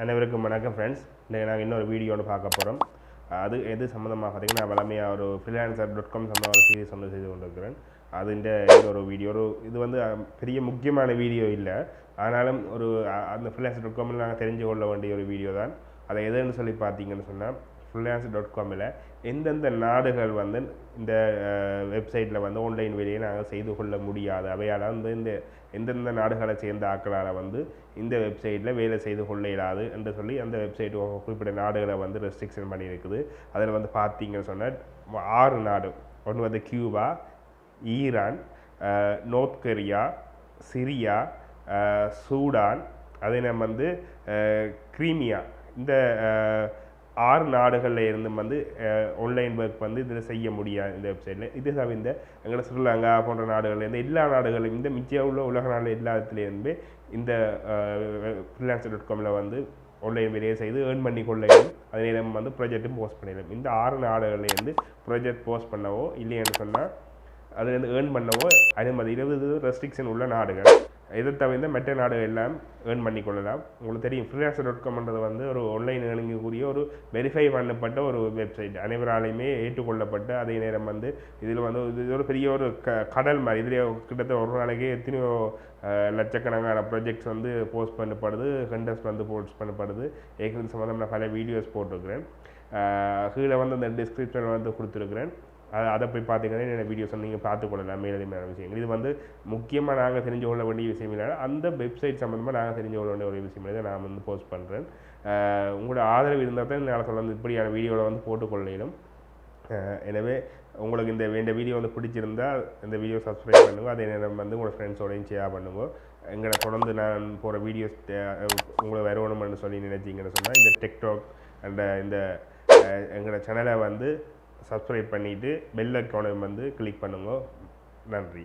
அனைவருக்கும் வணக்கம் ஃப்ரெண்ட்ஸ். இன்றைக்கி நாங்கள் இன்னொரு வீடியோ ஒன்று பார்க்க போகிறோம். அது எது சம்மந்தமாக பார்த்தீங்கன்னா, நான் வளமையாக ஒரு freelancer.com சம்மந்தமாக ஒரு சீரிஸ் ஒன்று செய்து கொண்டிருக்கிறேன். அது இந்த ஒரு வீடியோ இது வந்து பெரிய முக்கியமான வீடியோ இல்லை, ஆனாலும் ஒரு அந்த freelancer.comமில் நாங்கள் தெரிஞ்சு கொள்ள வேண்டிய ஒரு வீடியோ தான். அதை எதுன்னு சொல்லி பார்த்தீங்கன்னு சொன்னால், freelancer.comமில் எந்தெந்த நாடுகள் வந்து இந்த வெப்சைட்டில் வந்து ஆன்லைன் வேலையை நாங்கள் செய்து கொள்ள முடியாது, அவையால் வந்து இந்த எந்தெந்த நாடுகளை சேர்ந்த ஆக்களால் வந்து இந்த வெப்சைட்டில் வேலை செய்து கொள்ள இயலாது என்று சொல்லி அந்த வெப்சைட் குறிப்பிட்ட நாடுகளை வந்து ரெஸ்ட்ரிக்ஷன் பண்ணியிருக்குது. அதில் வந்து பார்த்தீங்கன்னு சொன்னால் 6 நாடு. ஒன்று வந்து Cuba, Iran, North Korea, Syria, Sudan, அதே நம்ம வந்து கிரீமியா. இந்த 6 நாடுகளில் இருந்து வந்து ஆன்லைன் ஒர்க் வந்து இதில் செய்ய முடியாது இந்த வெப்சைட்டில். இது தவிர்ந்த எங்களை ஸ்ரீலங்கா போன்ற நாடுகள்லேருந்து எல்லா நாடுகளும் இந்த மிச்சம் உள்ள உலக நாடு எல்லாத்துலேருந்து இந்த freelancer.comமில் வந்து ஆன்லைன் வேலையை செய்து ஏர்ன் பண்ணி கொள்ளையும் அதே நம்ம வந்து ப்ராஜெக்ட்டும் போஸ்ட் பண்ணிடலாம். இந்த 6 நாடுகள்லேருந்து ப்ராஜெக்ட் போஸ்ட் பண்ணவோ இல்லைன்னு சொன்னால் அதுலேருந்து ஏர்ன் பண்ணவோ அனுமதி 20 ரெஸ்ட்ரிக்ஷன் உள்ள நாடுகள். இதை தவிர்த்த மற்ற நாடுகள் எல்லாம் ஏர்ன் பண்ணி கொள்ளலாம். உங்களுக்கு தெரியும், freelancer.comன்றது வந்து ஒரு ஆன்லைன் ஏர்னிங்கக்கூடிய ஒரு வெரிஃபை பண்ணப்பட்ட ஒரு வெப்சைட், அனைவராலையுமே ஏற்றுக்கொள்ளப்பட்ட. அதே நேரம் வந்து இதில் வந்து இது ஒரு பெரிய ஒரு கடல் மாதிரி. இதில் கிட்டத்தட்ட ஒரு நாளைக்கு எத்தனையோ லட்சக்கணக்கான ப்ராஜெக்ட்ஸ் வந்து போஸ்ட் பண்ணப்படுது, கண்டெஸ்ட் வந்து போஸ்ட் பண்ணப்படுது. ஏற்கனவே சம்மந்தம் நான் பல வீடியோஸ் போட்டிருக்கிறேன். கீழே வந்து அந்த டிஸ்கிரிப்ஷனில் வந்து கொடுத்துருக்குறேன். அதை போய் பார்த்தீங்கன்னா என்னென்ன வீடியோஸ் நீங்கள் பார்த்துக்கொள்ளலாம். மேலதிகமான விஷயங்கள் இது வந்து முக்கியமாக நாங்கள் தெரிஞ்சு கொள்ள வேண்டிய விஷயம் இல்லை, அந்த வெப்சைட் சம்மந்தமாக நாங்கள் தெரிஞ்சு கொள்ள வேண்டிய ஒரு விஷயம் இல்லை, நான் வந்து போஸ்ட் பண்ணுறேன். உங்களோட ஆதரவு இருந்தால் தான் என்னால் சொல்ல இப்படியான வீடியோவில் வந்து போட்டுக்கொள்ளையிலும். எனவே உங்களுக்கு இந்த வீடியோ வந்து பிடிச்சிருந்தால் இந்த வீடியோ சப்ஸ்கிரைப் பண்ணுங்க. அதே நேரம் வந்து உங்களோட ஃப்ரெண்ட்ஸோடையும் ஷேர் பண்ணுங்க. எங்களை தொடர்ந்து நான் போகிற வீடியோஸ் உங்களை வரணும்னு சொல்லி நினைச்சிங்கன்னு சொன்னால் இந்த டிக்டாக் அண்ட் இந்த எங்களோட சேனலை வந்து சப்ஸ்கிரைப் பண்ணிவிட்டு பெல் ஐக்கானை வந்து கிளிக் பண்ணுங்க. நன்றி.